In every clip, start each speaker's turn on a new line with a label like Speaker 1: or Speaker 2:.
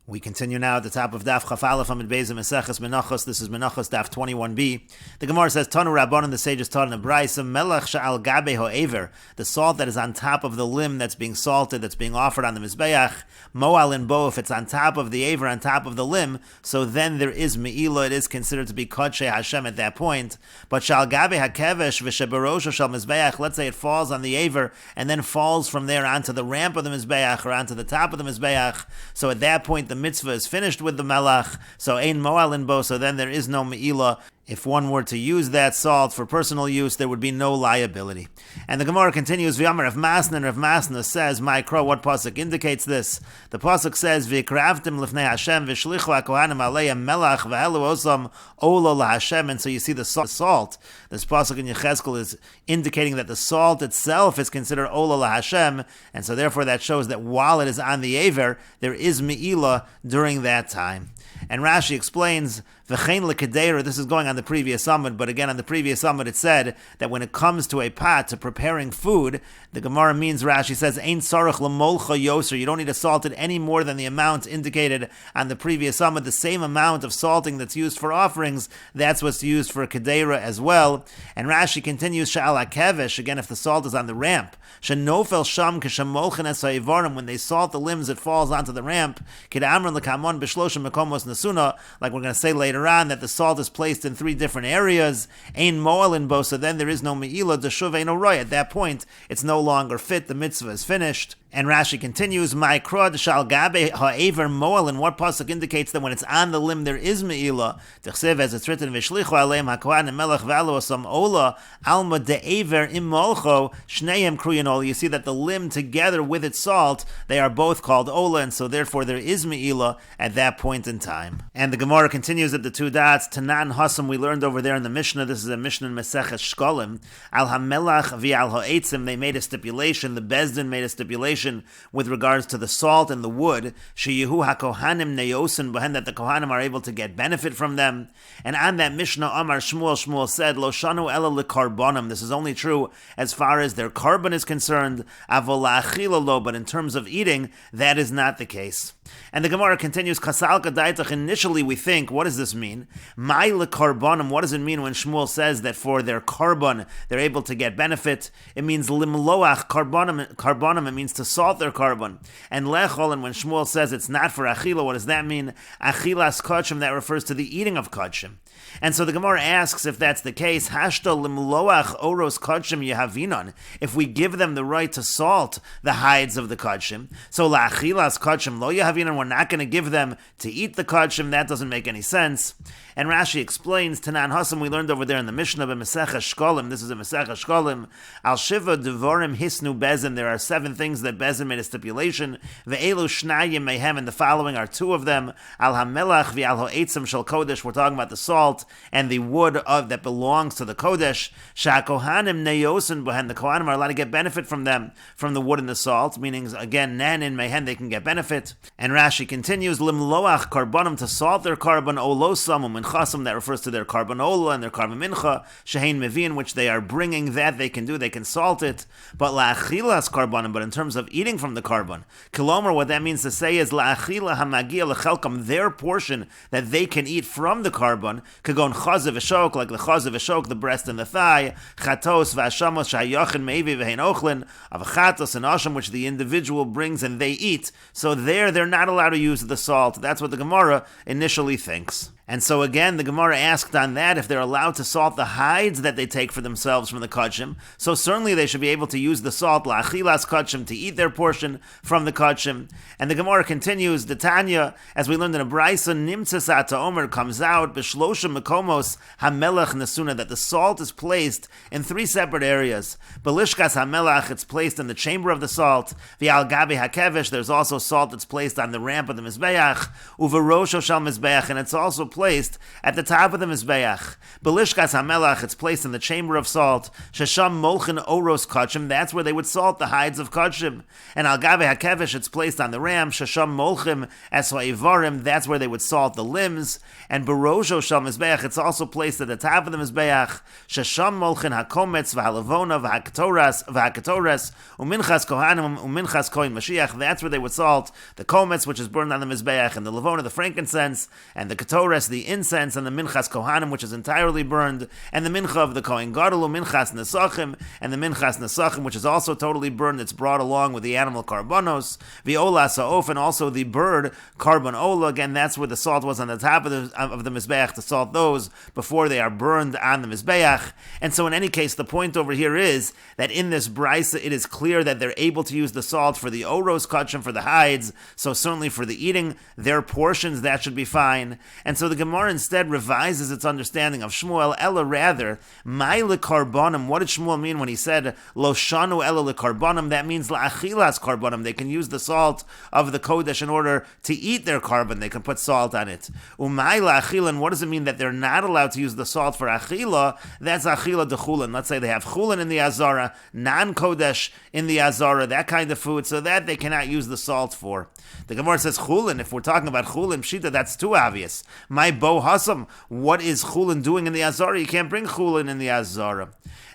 Speaker 1: We continue now at the top of Daf Chaf Aleph Amid Beis Meseches Menachos. This is Menachos Daf 21b. The Gemara says, Tanu Rabbanan, the sages taught in the Brisa, Melach Sha'al Gabe Ho'ever, the salt that is on top of the limb that's being salted, that's being offered on the Mizbeach, Mo'al in Bo, if it's on top of the Aver, on top of the limb, so then there is Me'ila, it is considered to be Kodshe Hashem at that point. But Sha'al Gabe HaKevesh V'Shebarosho Shal Mizbeach, let's say it falls on the Aver, and then falls from there onto the ramp of the Mizbeach, or onto the top of the Mizbeach, so at that point the mitzvah is finished with the melach, so ein mo'al in bo, so then there is no me'ila. If one were to use that salt for personal use, there would be no liability. And the Gemara continues, V'yamar Rav Masna says, my crow, what pasuk indicates this? The pasuk says, V'ikravtim lifnei Hashem, v'shlichu ha'kohanim aleim melach, v'helu osam olo laHashem. And so you see the salt. This pasuk in Yechezkel is indicating that the salt itself is considered olo laHashem, and so therefore that shows that while it is on the aver, there is me'ila during that time. And Rashi explains, V'chein l'kedera, this is going on the previous summit, but again on the previous summit it said that when it comes to a pot, to preparing food, the Gemara means, Rashi says, Ein sarach l'molcha yoser, you don't need to salt it any more than the amount indicated on the previous summit. The same amount of salting that's used for offerings, that's what's used for kedera as well. And Rashi continues, Sha'al ha'kevesh, again if the salt is on the ramp, Shenofel sham k'shemolchen es ha'ivarim, when they salt the limbs it falls onto the ramp, K'da'amran l'kamon b'shloshem mekomos nasuna, like we're going to say later on, that the salt is placed in 3 different areas, Ein mo'al in bo, so then there is no me'ila, d'shuv ein roy, at that point it's no longer fit, the mitzvah is finished. And Rashi continues, my krod shal gabe ha'ever mo'al, and what pasuk indicates that when it's on the limb there is me'ila, t'chsev, as it's written, v'shlichu aleim ha'kohanim melech v'alo osam ola, alma de'ever im molcho, shneim kruyin ola. You see that the limb together with its salt, they are both called ola, and so therefore there is me'ila at that point in time. And the Gemara continues at the 2 dots, Tanan Hasam, we learned over there in the Mishnah, this is a Mishnah in Mesechet Shkolim, al ha'melach v'al ha'etzim, they made a stipulation, the Bezdin made a stipulation with regards to the salt and the wood, sheyehu hakohanim neyosin behen, that the kohanim are able to get benefit from them. And on that Mishnah, Amar Shmuel said, Lo shanu ela lekarbonim, this is only true as far as their carbon is concerned, avol la'achila lo, but in terms of eating, that is not the case. And the Gemara continues, Kasal Kadaitach, initially we think, what does this mean? Mai lekarbonim, what does it mean when Shmuel says that for their carbon, they're able to get benefit? It means limloach karbonim, it means to salt their carbon. And lechol, and when Shmuel says it's not for achila, what does that mean? Achilas kodshim, that refers to the eating of kodshim. And so the Gemara asks, if that's the case, hashto limloach oros kodshim yehavinon, if we give them the right to salt the hides of the kodshim, so la'achilas kodshim lo yehavinon, we're not going to give them to eat the kodshim, that doesn't make any sense. And Rashi explains, Tanan Hasam, we learned over there in the Mishnah, Meseches Shkolim, this is a Meseches Shkolim, Al Shiva Devorim Hisnu Bezin, there are 7 things that Bezin made a stipulation, Ve'elu Shnayim Mehem, and the following are 2 of them, Al HaMelach V'al Ha'etzim Shal Kodesh, we're talking about the salt and the wood that belongs to the Kodesh, Sha'kohanim Neyosin Bohen, the Kohanim are allowed to get benefit from them, from the wood and the salt, meaning again, Nan in Mehen, they can get benefit. And Rashi continues, Limloach Karbonim, to salt their carbon, Olosamum, and Chasam, that refers to their carbonola and their carbon mincha, Shehein Mevin, which they are bringing, that they can do, they can salt it. But la'achilas karbonim, but in terms of eating from the carbon, Kilomer, what that means to say is la'achila hamagia lechelkam, their portion that they can eat from the carbon, kagon chazav v'shok, like the chazav v'shok, the breast and the thigh, chatos v'ashamos shayachin meivi v'hein ochlin, of chatos and asham, which the individual brings and they eat. So there, they're not allowed to use the salt. That's what the Gemara initially thinks. And so again, the Gemara asked on that if they're allowed to salt the hides that they take for themselves from the kodshim. So certainly they should be able to use the salt, la'achilas kodshim, to eat their portion from the kodshim. And the Gemara continues, the Tanya, as we learned in a Brisa, nimtzasat omer, comes out, b'shlosha mekomos hamelach nesuna, that the salt is placed in 3 separate areas. Belishkas hamelach, it's placed in the chamber of the salt. V'al gabi hakevesh, there's also salt that's placed on the ramp of the mizbeach. Uverosho shal mizbeach, and it's also placed at the top of the Mizbeach. Belishkas HaMelach, it's placed in the chamber of salt. Shesham Molchin Oros Kachim, that's where they would salt the hides of Kachim. And Al Gabe HaKevish, it's placed on the ram. Shesham Molchim Eswa Ivarim, that's where they would salt the limbs. And Barosho Shal Mizbeach, it's also placed at the top of the Mizbeach. Shesham Molchin HaKometz V'Halavona V'Hakatoras Uminchas Kohanim Uminchas Kohen Mashiach, that's where they would salt the Kometz, which is burned on the Mizbeach, and the Lavona, the frankincense, and the Ketores, the incense, and the Minchas Kohanim, which is entirely burned, and the Mincha of the Kohen Gadol, Minchas Nesachim, and the Minchas Nesachim, which is also totally burned. It's brought along with the animal Karbonos, Viola Sa'of, and also the bird Karbon Ola. Again, that's where the salt was on the top of the Mizbeach, to salt those before they are burned on the Mizbeach. And so in any case, the point over here is that in this brisa, it is clear that they're able to use the salt for the Oros Kachim, for the hides, so certainly for the eating, their portions, that should be fine. And so the Gemara instead revises its understanding of Shmuel, Ella rather, Mai lekarbonim. What did Shmuel mean when he said, Lo shanu ella lekarbonim? That means la'achilas karbonim. They can use the salt of the Kodesh in order to eat their carbon. They can put salt on it. Umai la'achilan, what does it mean that they're not allowed to use the salt for achila? That's achila de chulin. Let's say they have chulin in the Azara, non-Kodesh in the Azara, that kind of food, so that they cannot use the salt for. The Gemara says chulin. If we're talking about chulin, pshita, that's too obvious. My bo hasam, what is chulin doing in the Azara? You can't bring chulin in the Azara.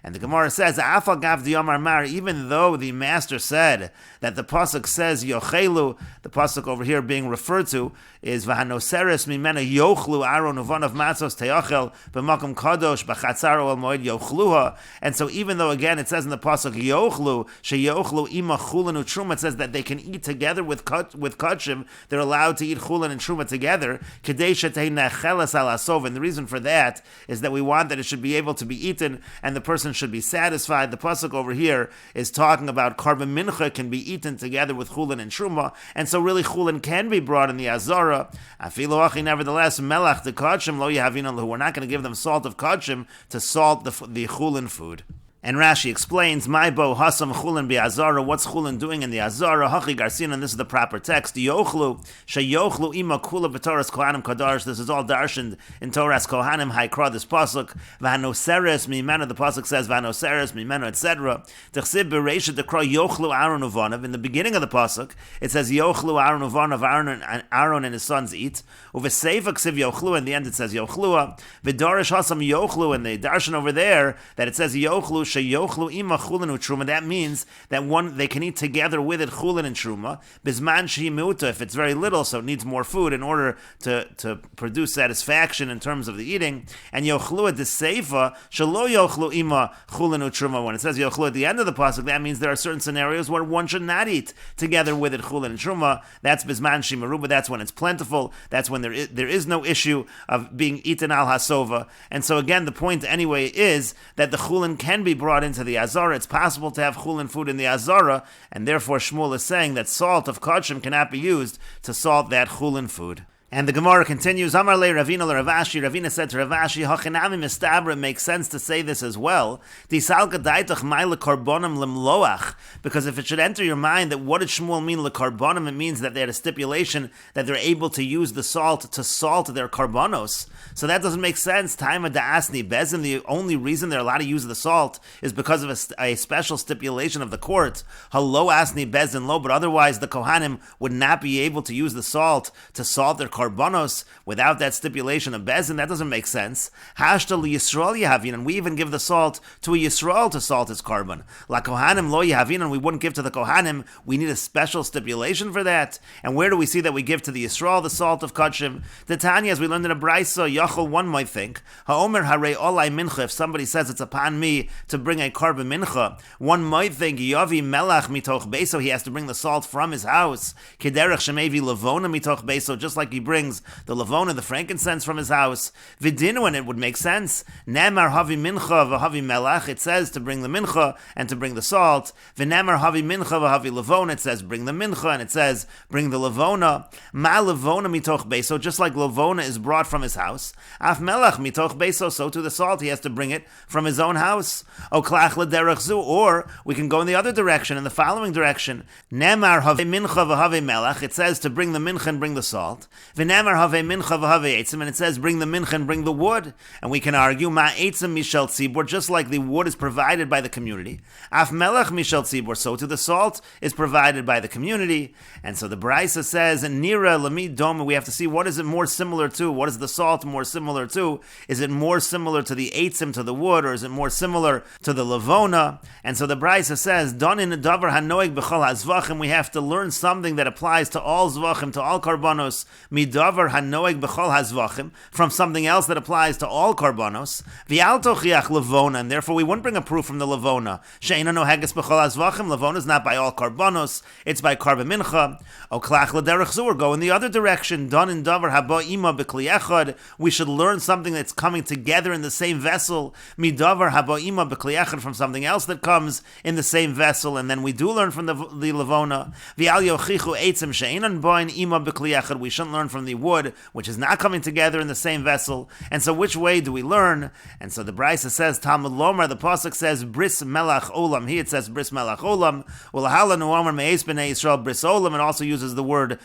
Speaker 1: And the Gemara says, Afal gav diyamar mar, even though the master said that the pasuk says yochelu, the pasuk over here being referred to is v'hanoseres mimena yochlu aron uvan of matzos teachel b'makom kadosh b'chatzar ol moed yochluha. And so even though again it says in the pasuk yochlu sheyochlu ima chulin u'truma, it says that they can eat together with kachim, they're allowed to eat chulin and truma together. Kedei shetei necheles al asov, and the reason for that is that we want that it should be able to be eaten and the person should be satisfied. The pasuk over here is talking about carbon mincha can be eaten together with chulin and truma, and so really chulin can be brought in the Azara. Afilu achi, nevertheless, melach the kachim lo yahavin lahu. We're not going to give them salt of kachim to salt the chulin food. And Rashi explains, "My bo hasam chulin bi Azara." What's chulin doing in the Azara? Hachi garsin, and this is the proper text. Yochlu sheyochlu ima kula b'toras kohanim kadarsh. This is all darshaned in Toras Kohanim Haikra. This pasuk v'hanoseres mimenu. The pasuk says v'hanoseres mimenu, etc. T'chsib b'reisha dekra yochlu Aaron uvanav. In the beginning of the pasuk, it says yochlu Aaron uvanav. Aaron and his sons eat. Uveseifa ksiv yochlu. In the end, it says yochlua. V'darish hasam yochlu. And the darshan over there that it says yochlu. Sheyochlu ima chulin u'truma. That means that they can eat together with it chulin and truma. Bizman shehimuta, if it's very little, so it needs more food in order to produce satisfaction in terms of the eating. And yochlu at the seifa shelo yochlu ima chulin u'truma. When it says yochlu at the end of the pasuk, that means there are certain scenarios where one should not eat together with it chulin and truma. That's bizman shimaruba. That's when it's plentiful. That's when there is no issue of being eaten al hasova. And so again, the point anyway is that the chulin can be brought into the Azara. It's possible to have chulin food in the Azara, and therefore Shmuel is saying that salt of kachim cannot be used to salt that chulin food. And the Gemara continues, Amar le Ravina le Ravashi. Ravina said to Ravashi, Hachinami mistabra, makes sense to say this as well. Disalka daitach mai lekarbonim limloach. Because if it should enter your mind that what did Shmuel mean lekarbonim, it means that they had a stipulation that they're able to use the salt to salt their karbonos. So that doesn't make sense. Taima da'asni bezin, the only reason they're allowed to use the salt is because of a special stipulation of the court. Halo asni bezin lo, but otherwise the Kohanim would not be able to use the salt to salt their karbonos without that stipulation of bezin. That doesn't make sense. Hashta li Yisrael yahavin, and we even give the salt to a Yisrael to salt his carbon. La Kohanim lo yahavin, and we wouldn't give to the Kohanim. We need a special stipulation for that. And where do we see that we give to the Yisrael the salt of kachim? The Tanya, as we learned in a brayso, Yachol, one might think, Ha'omer harei olai mincha, if somebody says it's upon me to bring a carbon mincha, one might think, Yavi melach mitoch beso, he has to bring the salt from his house. Kederech shemevi levona mitoch beso, just like he brings the levona, the frankincense, from his house. Vidinu, and it would make sense. Nemar havi mincha v'havi melach, it says to bring the mincha and to bring the salt. V'nemar havi mincha v'havi levona, it says bring the mincha and it says bring the levona. Ma levona mitoch beso, just like levona is brought from his house. Af melach mitoch beso, so to the salt he has to bring it from his own house. O klach l'derech zu, or we can go in the other direction, in the following direction. Nemar havi mincha v'havi melach, it says to bring the mincha and bring the salt. V'nemar have mincha v'have eitzim, and it says bring the mincha and bring the wood. And we can argue ma eitzim mishel tzibur, just like the wood is provided by the community. Af melech mishel tzibur, so too the salt is provided by the community. And so the Brisa says, nira lamid doma, we have to see what is it more similar to. What is the salt more similar to? Is it more similar to the eitzim, to the wood, or is it more similar to the lavona? And so the Brisa says, don in davar hanoeg b'chol hazvachim, we have to learn something that applies to all zvachim, to all karbanos, midavar hanoeg b'chol hazvachim, from something else that applies to all karbanos, v'al tochiach lavona, and therefore we wouldn't bring a proof from the lavona. She'ena noheges b'chol hazvachim, lavona is not by all karbanos, it's by karba mincha. O klach l'derech zur, go in the other direction, don in davar haba ima b'kli echad, we should learn something that's coming together in the same vessel, midavar haba ima b'kli echad, from something else that comes in the same vessel, and then we do learn from the lavona. V'al yochichu eitzim she'enan boin ima b'kli echad, we shouldn't learn from the wood, which is not coming together in the same vessel. And so which way do we learn? And so the Brisa says, Talmud Lomar, the Pasuk says, bris melach olam, here it says bris melach olam, ulahala nuamar me'es b'nei Yisrael bris olam, and also uses the words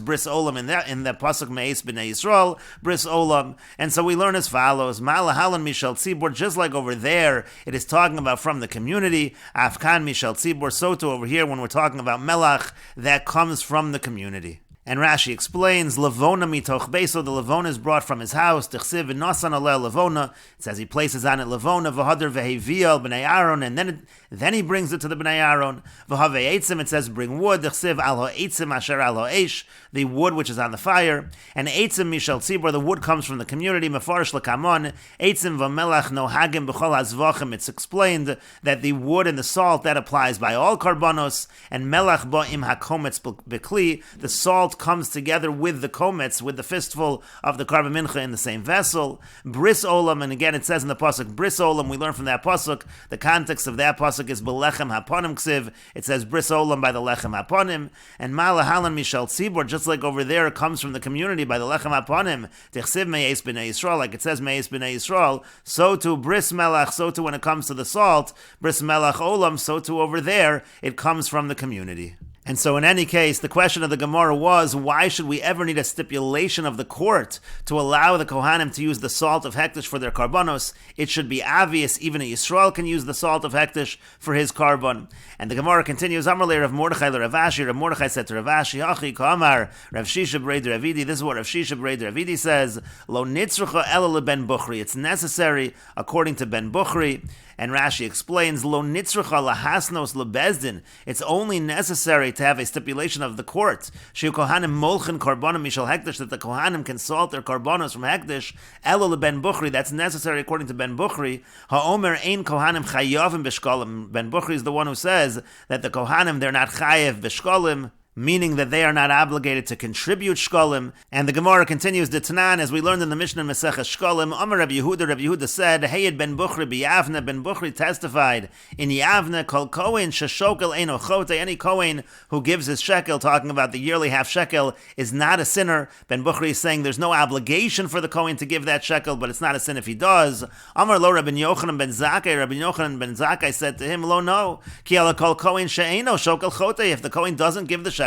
Speaker 1: bris olam in the Pasuk me'es b'nei Yisrael, bris olam. And so we learn as follows, ma'alahalan mishal tzibur, just like over there, it is talking about from the community, afkan mishal tzibur, so too over here when we're talking about melach, that comes from the community. And Rashi explains, Lavona mitoch beso, the Lavona is brought from his house, Tichsiv v'nosan aleh Lavona, it says he places on it Lavona, v'hadar v'heviel b'nei Aaron, and then he brings it to the b'nei Aaron, v'have eitzim, it says bring wood, Tichsiv al ha'eitzim asher al ha'esh, the wood which is on the fire, and eitzim mishal tzibur, the wood comes from the community, mefarish l'kamon, eitzim v'melach nohagim b'chol hazvachim, it's explained that the wood and the salt, that applies by all karbanos, and melach ba'im hakometz b'kli, the salt comes together with the kometz, with the fistful of the karba mincha in the same vessel. Bris olam, and again it says in the pasuk bris olam, we learn from that pasuk, the context of that pasuk is belechem haponim ksiv, it says bris olam by the lechem haponim, and malahalan mishal tzibur, just like over there it comes from the community by the lechem haponim, tichsiv me'es b'nei Yisrael, like it says me'es b'nei Yisrael, so too bris melach, so too when it comes to the salt, bris melach olam, so too over there it comes from the community. And so in any case, the question of the Gemara was, why should we ever need a stipulation of the court to allow the Kohanim to use the salt of Hektish for their karbanos? It should be obvious, even a Yisrael can use the salt of Hektish for his karban. And the Gemara continues, Amar le Rav Mordechai le Rav Ashi, Rav Mordechai said to Rav Ashi, Achi Kamar, Rav Shisha Breid Ravidi, this is what Rav Shisha Breid Ravidi says, Lo nitzrucha ela le ben Bukhri, it's necessary, according to ben Bukhri, and Rashi explains, Lo nitzrucha lahasnos lebezdin, it's only necessary to have a stipulation of the court, Shiu Kohanim molchen karbanim mishal hektish, that the Kohanim can salt their karbanos from hektish, elo le ben Bukhri, that's necessary according to ben Bukhri, ha'omer ein Kohanim chayavim b'shkolim, ben Bukhri is the one who says that the Kohanim, they're not chayev b'shkolim, meaning that they are not obligated to contribute shkolim. And the Gemara continues the Tanan, as we learned in the Mishnah in Mesechet shkolim. Amar Rabbi Yehuda said, Heyed ben Bukhri b'Yavne, ben Bukhri testified in Yavne, kol kohen sheshokel eino chote, any kohen who gives his shekel, talking about the yearly half shekel, is not a sinner. Ben Bukhri is saying there's no obligation for the kohen to give that shekel, but it's not a sin if he does. Amar lo Rabbi Yochanan ben Zakkai, Rabbi Yochanan ben Zakkai said to him, Lo no, ki ala kol kohen she'eino shokel chote, if the kohen doesn't give the shekel,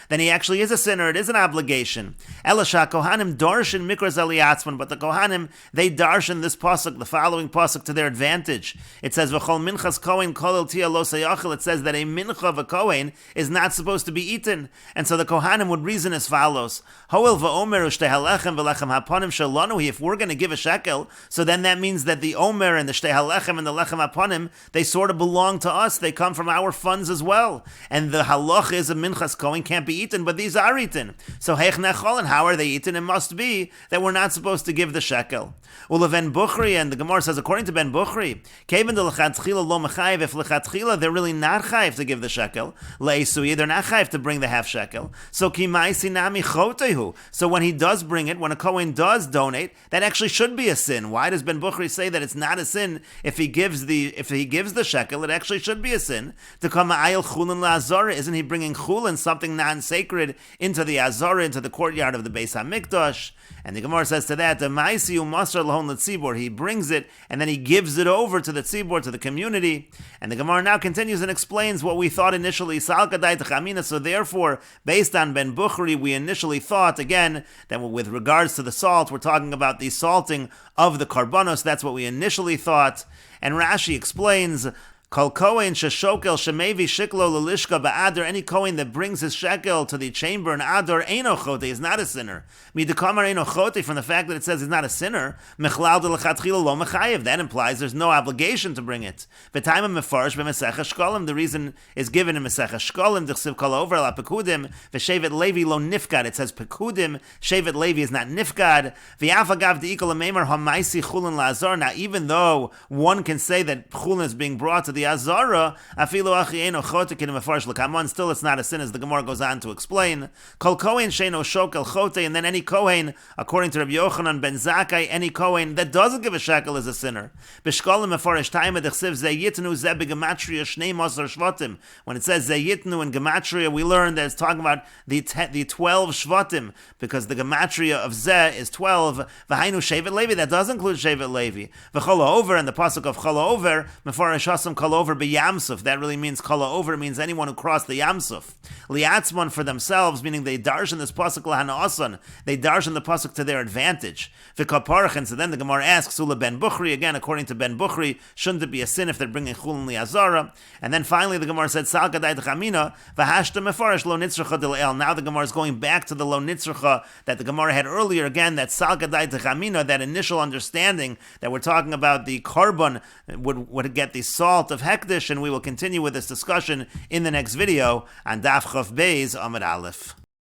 Speaker 1: then he actually is a sinner. It is an obligation. Elisha Kohanim darshan mikras eliyatzman, but the Kohanim, they darshan this pasuk, the following pasuk, to their advantage. It says v'chol minchas kohen kolel tia lo sayachel. It says that a mincha of a kohen is not supposed to be eaten, and so the Kohanim would reason as follows: Hoel va'omer ushtei halechem v'lechem haponim shalanu. If we're going to give a shekel, so then that means that the omer and the shtei halechem and the lechem haponim, they sort of belong to us. They come from our funds as well, and the halach is a minchas kohen can't be eaten, but these are eaten. So heich nechol, and how are they eaten? It must be that we're not supposed to give the shekel. Ben Bukhri, and the Gemara says, according to Ben Bukhri, kevan de lechatchila lo mechayev, if lechatchila they're really not chayev to give the shekel, leisuye they're not chayev to bring the half shekel. So kimai sinami chotehu. So when he does bring it, when a kohen does donate, that actually should be a sin. Why does Ben Bukhri say that it's not a sin if he gives the shekel? It actually should be a sin to come ayil chulin laazara. Isn't he bringing chulin, something something non-sacred into the Azara, into the courtyard of the Beis HaMikdash. And the Gemara says to that, the Maisiu Masar Lahon L'Tzibor, he brings it and then he gives it over to the Tzibor, to the community. And the Gemara now continues and explains what we thought initially, Sal Kadai T'chamina. So therefore, based on Ben Bukhari, we initially thought, again, that with regards to the salt, we're talking about the salting of the Karbanos. That's what we initially thought. And Rashi explains, Kol Kohen sheshokel shemevi shiklo lelishka ba'adar, any Kohen that brings his shekel to the chamber in Adar, eino chote, is not a sinner. Midekamar eino chote, from the fact that it says he's not a sinner, mechlal de lechatchila lo mechayev, that implies there's no obligation to bring it. V'taimim mefarish b'Meseches shkolim, the reason is given in Meseches shkolim, d'chsiv kol over la pekudim, v'shevet levi lo nifgad, it says pekudim, shevet levi is not nifgad, v'yafagav de'ikol amemar hamaisi chulin la'azar, now even though one can say that chulin is being brought to the Azara, afilu achieno chotekin mefarish l'kamon, still it's not a sin, as the Gemara goes on to explain. Kol Kohen sheino shokel chote, and then any Kohen, according to Rabbi Yochanan ben Zakkai, any Kohen that doesn't give a shekel is a sinner. B'shkolim mefarish taima d'chsiv zeyitnu ze b'gematria shnei masar shvatim. When it says zeyitnu in gematria, we learn that it's talking about the 12 shvatim, because the gematria of ze is 12. V'hainu shevet levi, that does include shevet levi. V'chol over, and the pasuk of chol over, mefarish hasam kol over b'yamsuf, that really means kol over, means anyone who crossed the yamsuf. Liatzman, for themselves, meaning they darshan this pasuk lahana, they darshan the pasuk to their advantage. V'kaparach, and so then the Gemara asks, Ula ben Bukhri, again according to Ben Bukhri, shouldn't it be a sin if they're bringing chulin liazara? And then finally the Gemara said, Sal kadai t'chamina, v'hashta mefarish lo nitzracha del. Now the Gemara is going back to the lo nitzracha that the Gemara had earlier, again, that Sal kadai t'chamina, that initial understanding that we're talking about the carbon would get the salt of Hekdesh, and we will continue with this discussion in the next video on Daf Chav Beis Amud Aleph.